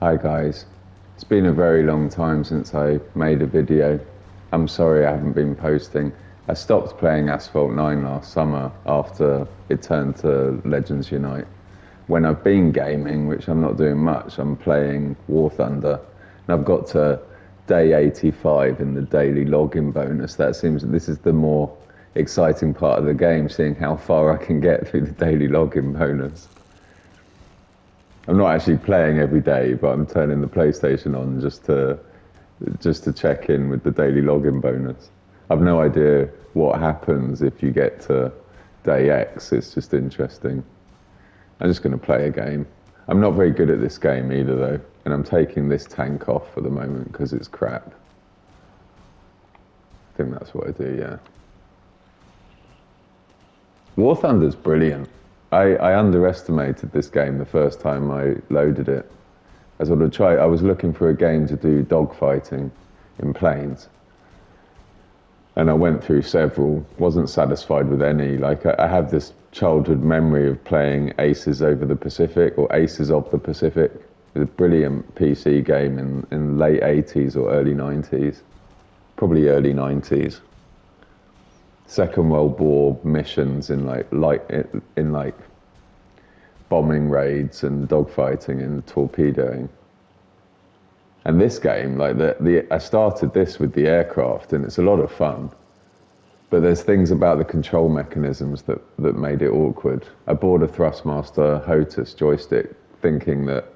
Hi guys, it's been a very long time since I made a video. I'm sorry I haven't been posting. I stopped playing Asphalt 9 last summer after it turned to Legends Unite. When I've been gaming, which I'm not doing much, I'm playing War Thunder, and I've got to day 85 in the daily login bonus. This is the more exciting part of the game, seeing how far I can get through the daily login bonus. I'm not actually playing every day, but I'm turning the PlayStation on just to check in with the daily login bonus. I've no idea what happens if you get to day X. It's just interesting. I'm just going to play a game. I'm not very good at this game either, though, and I'm taking this tank off for the moment because it's crap. I think that's what I do, yeah. War Thunder's brilliant. I underestimated this game the first time I loaded it. I was looking for a game to do dogfighting in planes. And I went through several, wasn't satisfied with any. I have this childhood memory of playing Aces over the Pacific or Aces of the Pacific. It was a brilliant PC game in late 80s or early 90s. Probably early 90s. Second World War missions in like bombing raids and dogfighting and torpedoing. And this game, I started this with the aircraft, and it's a lot of fun. But there's things about the control mechanisms that made it awkward. I bought a Thrustmaster HOTAS joystick, thinking that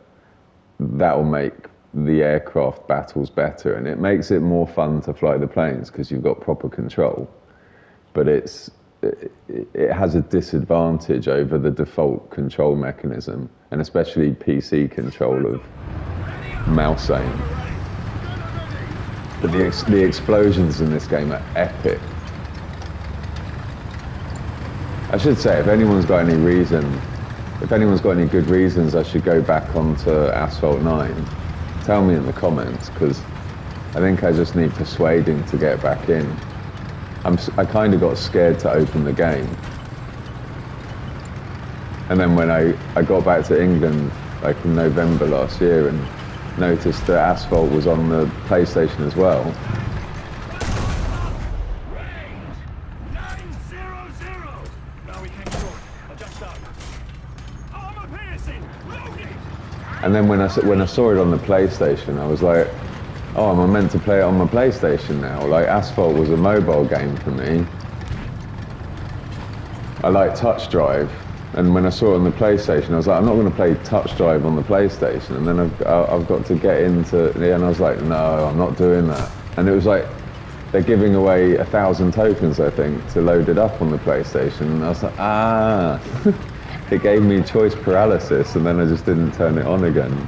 will make the aircraft battles better, and it makes it more fun to fly the planes because you've got proper control. But it has a disadvantage over the default control mechanism, and especially PC control of mouse aim. But the explosions in this game are epic. I should say, if anyone's got any good reasons I should go back onto Asphalt 9, tell me in the comments, because I think I just need persuading to get back in. I kind of got scared to open the game. And then when I got back to England, like in November last year, and noticed that Asphalt was on the PlayStation as well. And then when I saw it on the PlayStation, I was like, oh, am I meant to play it on my PlayStation now? Like, Asphalt was a mobile game for me. I like Touch Drive, and when I saw it on the PlayStation, I was like, I'm not going to play Touch Drive on the PlayStation. And then I've got to get into it, and I was like, no, I'm not doing that. And it was like, they're giving away 1,000 tokens, I think, to load it up on the PlayStation. And I was like, it gave me choice paralysis, and then I just didn't turn it on again.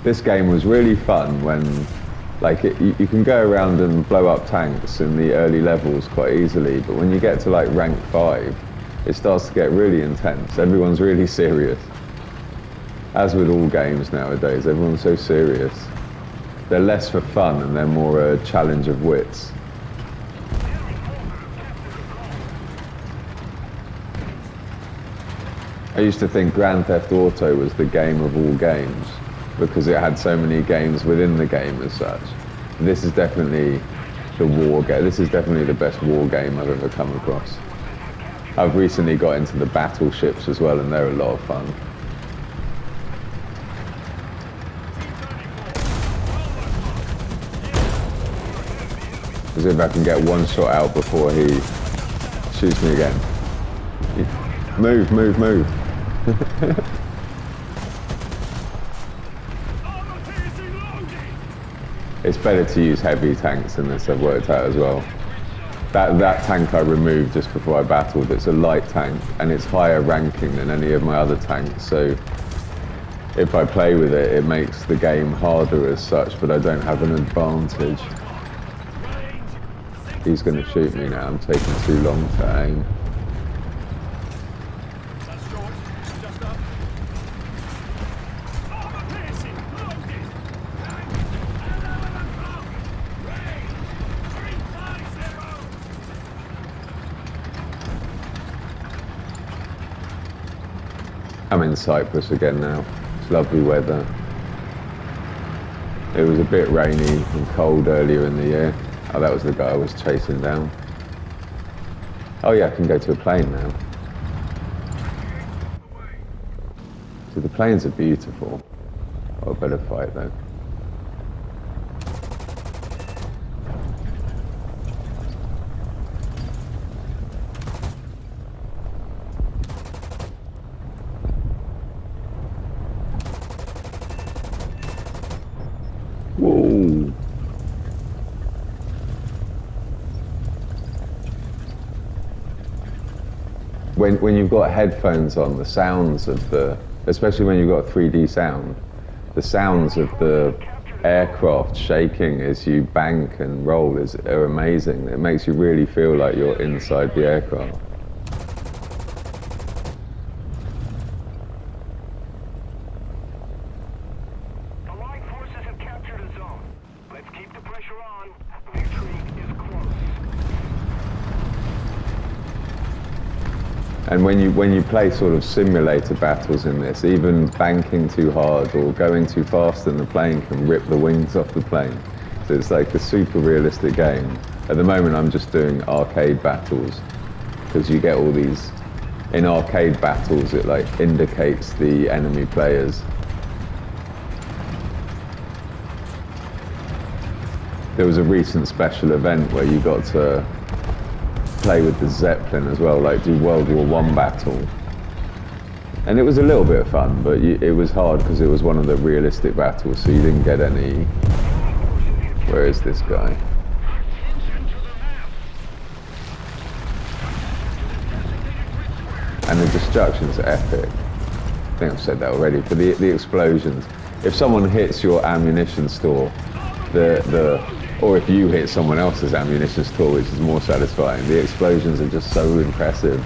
This game was really fun when, you can go around and blow up tanks in the early levels quite easily, but when you get to like rank 5, it starts to get really intense. Everyone's really serious. As with all games nowadays, everyone's so serious. They're less for fun and they're more a challenge of wits. I used to think Grand Theft Auto was the game of all games, because it had so many games within the game as such. This is definitely the war game. This is definitely the best war game I've ever come across. I've recently got into the battleships as well, and they're a lot of fun. As if I can get one shot out before he shoots me again. Move, move, move. It's better to use heavy tanks in this, I've worked out as well. That tank I removed just before I battled, it's a light tank, and it's higher ranking than any of my other tanks, so if I play with it, it makes the game harder as such, but I don't have an advantage. He's going to shoot me now, I'm taking too long to aim. I'm in Cyprus again now. It's lovely weather. It was a bit rainy and cold earlier in the year. Oh, that was the guy I was chasing down. Oh yeah, I can go to a plane now. So the planes are beautiful. Oh, I better fight though. Whoa. When you've got headphones on, the sounds of especially when you've got 3D sound, the sounds of the aircraft shaking as you bank and roll are amazing. It makes you really feel like you're inside the aircraft. And when you play sort of simulator battles in this, even banking too hard or going too fast in the plane can rip the wings off the plane. So it's like a super realistic game. At the moment I'm just doing arcade battles because you get all these, in arcade battles it like indicates the enemy players. There was a recent special event where you got to play with the Zeppelin as well, like do World War I battle. And it was a little bit of fun, but it was hard because it was one of the realistic battles, so you didn't get any... Where is this guy? And the destruction's epic. I think I've said that already, but the explosions. If someone hits your ammunition store, or if you hit someone else's ammunition store, which is more satisfying, the explosions are just so impressive.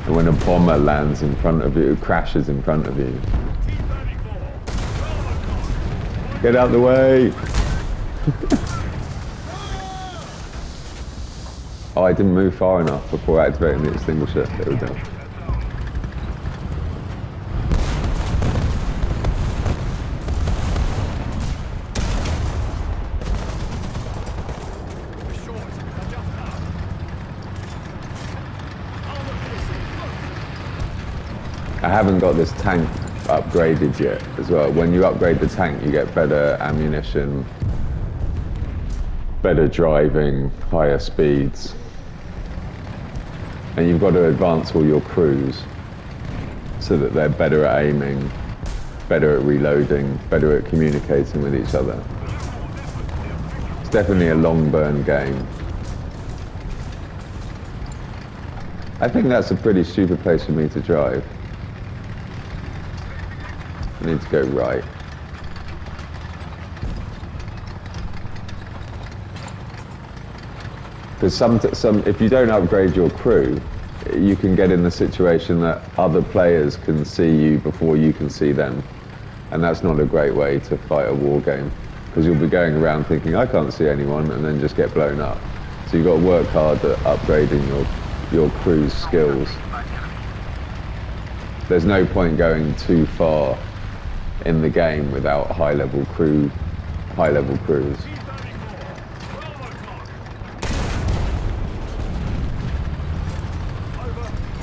And when a bomber lands in front of you, crashes in front of you. Get out the way! Oh, I didn't move far enough before activating the extinguisher. There we go. I haven't got this tank upgraded yet as well. When you upgrade the tank, you get better ammunition, better driving, higher speeds. And you've got to advance all your crews so that they're better at aiming, better at reloading, better at communicating with each other. It's definitely a long burn game. I think that's a pretty stupid place for me to drive. I need to go right. Because if you don't upgrade your crew, you can get in the situation that other players can see you before you can see them. And that's not a great way to fight a war game. Because you'll be going around thinking, I can't see anyone, and then just get blown up. So you've got to work hard at upgrading your crew's skills. There's no point going too far in the game without high-level crews.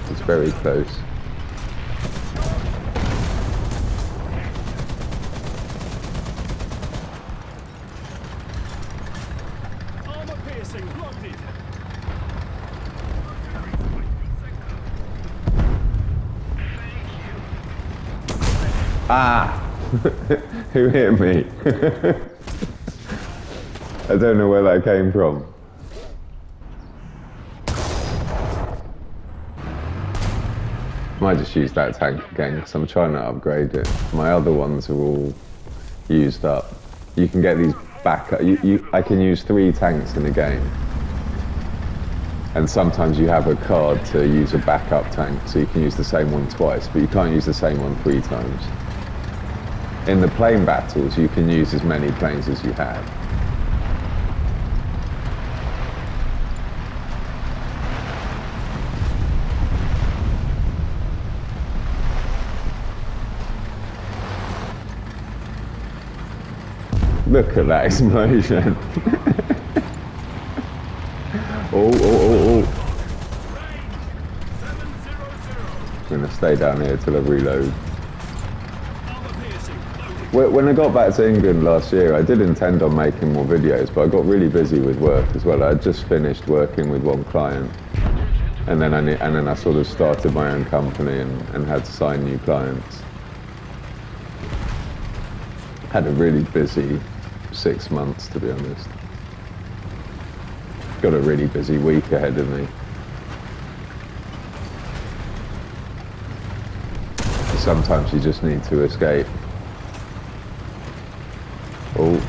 It's very close. Armor piercing, blocked it. Ah! Who hit me? I don't know where that came from. Might just use that tank again because I'm trying to upgrade it. My other ones are all used up. You can get these backup. I can use 3 tanks in a game. And sometimes you have a card to use a backup tank, so you can use the same one twice, but you can't use the same one 3 times. In the plane battles, you can use as many planes as you have. Look at that explosion. Oh. I'm gonna stay down here till I reload. When I got back to England last year, I did intend on making more videos, but I got really busy with work as well. I had just finished working with one client, and then I sort of started my own company and had to sign new clients. Had a really busy 6 months, to be honest. Got a really busy week ahead of me. Sometimes you just need to escape. Oh.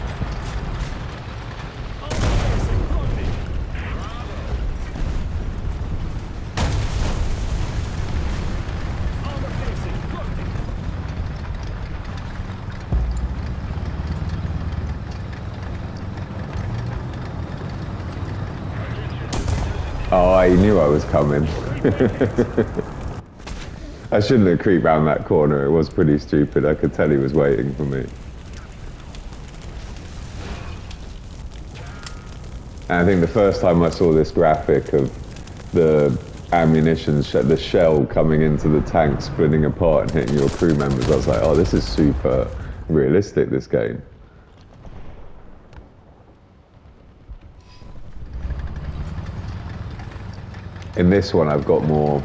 Oh, I knew I was coming. I shouldn't have creeped round that corner. It was pretty stupid. I could tell he was waiting for me. And I think the first time I saw this graphic of the ammunition, the shell coming into the tank, splitting apart and hitting your crew members, I was like, oh, this is super realistic, this game. In this one, I've got more.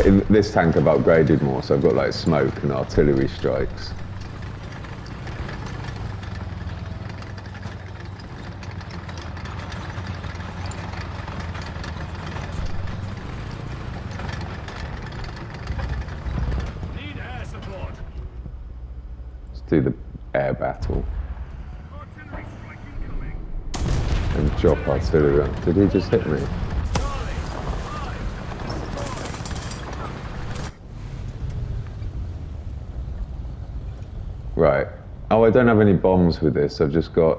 In this tank, I've upgraded more, so I've got like smoke and artillery strikes. Need air support. Let's do the air battle Artillery strike incoming. and drop artillery. Did he just hit me? Right. Oh, I don't have any bombs with this. I've just got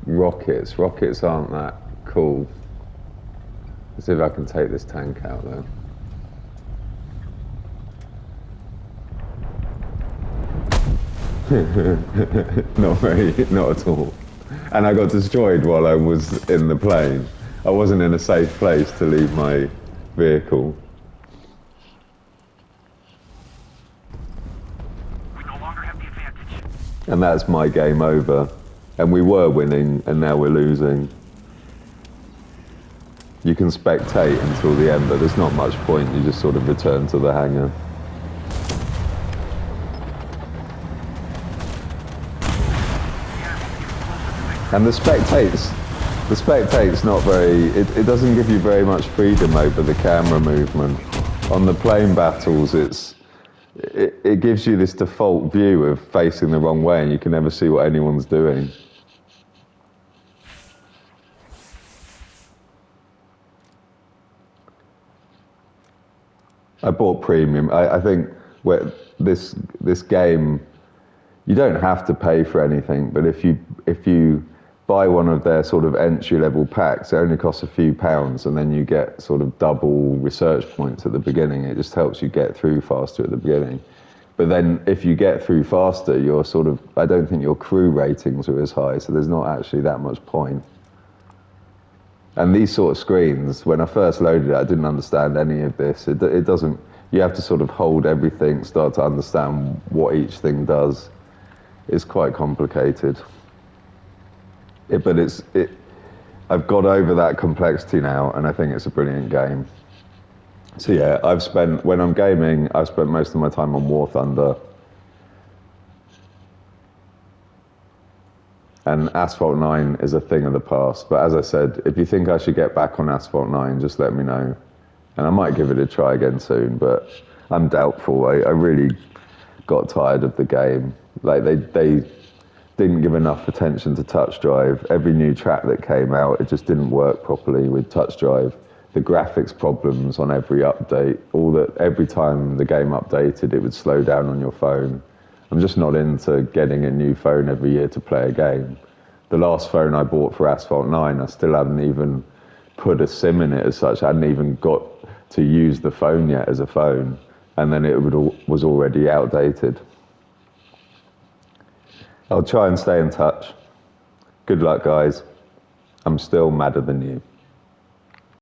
rockets. Rockets aren't that cool. Let's see if I can take this tank out though. Not at all. And I got destroyed while I was in the plane. I wasn't in a safe place to leave my vehicle. We no longer have the advantage. And that's my game over. And we were winning, and now we're losing. You can spectate until the end, but there's not much point. You just sort of return to the hangar. And the spectate's not very, it doesn't give you very much freedom over the camera movement. On the plane battles, it gives you this default view of facing the wrong way and you can never see what anyone's doing. I bought premium. I think this game, you don't have to pay for anything, but if you buy one of their sort of entry level packs, it only costs a few pounds, and then you get sort of double research points at the beginning. It just helps you get through faster at the beginning. But then if you get through faster, you're sort of, I don't think your crew ratings are as high, so there's not actually that much point. And these sort of screens, when I first loaded it, I didn't understand any of this. It doesn't, you have to sort of hold everything, start to understand what each thing does. It's quite complicated. I've got over that complexity now, and I think it's a brilliant game. So yeah, when I'm gaming, I've spent most of my time on War Thunder. And Asphalt 9 is a thing of the past. But as I said, if you think I should get back on Asphalt 9, just let me know. And I might give it a try again soon, but I'm doubtful. I really got tired of the game. Like they didn't give enough attention to touch drive. Every new track that came out, it just didn't work properly with touch drive. The graphics problems on every update, every time the game updated, it would slow down on your phone. I'm just not into getting a new phone every year to play a game. The last phone I bought for Asphalt 9, I still hadn't even put a SIM in it as such. I hadn't even got to use the phone yet as a phone. And then it was already outdated. I'll try and stay in touch. Good luck, guys. I'm still madder than you.